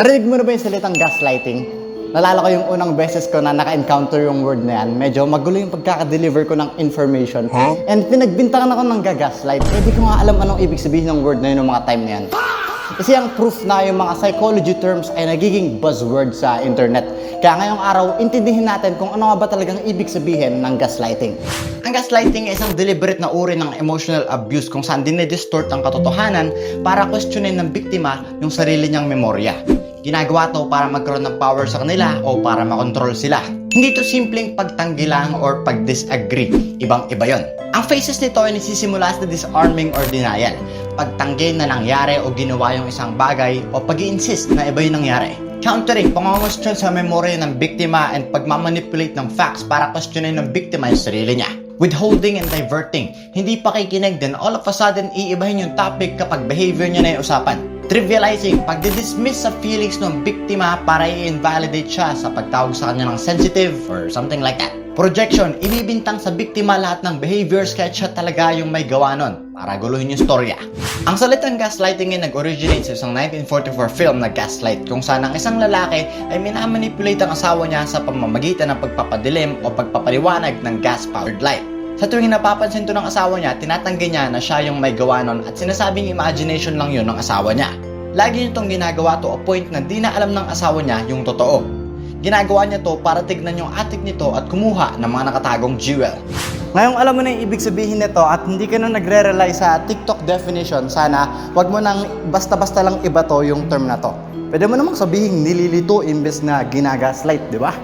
Narinig mo na ba yung salitang gaslighting? Nalala ko yung unang beses ko na naka-encounter yung word na yan. Medyo magulo yung pagkaka-deliver ko ng information. And pinagbintangan ako ng gagaslight. Eh di ko nga alam anong ibig sabihin ng word na yun ng mga time na yan. Kasi ang proof na yung mga psychology terms ay nagiging buzzword sa internet. Kaya ngayong araw, intindihin natin kung ano nga ba talagang ibig sabihin ng gaslighting. Ang gaslighting ay isang deliberate na uri ng emotional abuse kung saan dinedistort ang katotohanan para questionin ng biktima yung sarili niyang memorya. Ginagawa to para magkaroon ng power sa kanila o para makontrol sila. Hindi to simpleng pagtanggi lang or pag-disagree. Ibang-iba yon. Ang phases nito ay nasisimula sa disarming or denial. Pagtanggi na nangyari o ginawa yung isang bagay o pag-i-insist na iba yung nangyari. Countering, pangangustyon sa memorya ng biktima and pagmamanipulate ng facts para questionin ng biktima yung sarili niya. Withholding and diverting. Hindi pa kikinig din all of a sudden iibahin yung topic kapag behavior niya na yung usapan. Trivializing, pagdidismiss sa feelings ng biktima para i-invalidate siya sa pagtawag sa kanya ng sensitive or something like that. Projection, inibintang sa biktima lahat ng behaviors kahit siya talaga yung may gawa nun para guluhin yung storya. Ang salitang gaslighting ay nag-originate sa isang 1944 film na Gaslight kung saan ang isang lalaki ay minamanipulate ang asawa niya sa pamamagitan ng pagpapadilim o pagpapaliwanag ng gas-powered light. Sa tuwing napapansin to ng asawa niya, tinatanggi niya na siya yung may gawa nun at sinasabing imagination lang yun ng asawa niya. Lagi niya itong ginagawa to a point na di na alam ng asawa niya yung totoo. Ginagawa niya to para tignan yung attic nito at kumuha ng mga nakatagong jewel. Ngayong alam mo na yung ibig sabihin nito at hindi ka na nagre-rely sa TikTok definition, sana wag mo nang basta-basta lang iba to yung term na to. Pwede mo namang sabihin nililito imbes na ginagaslight, di ba?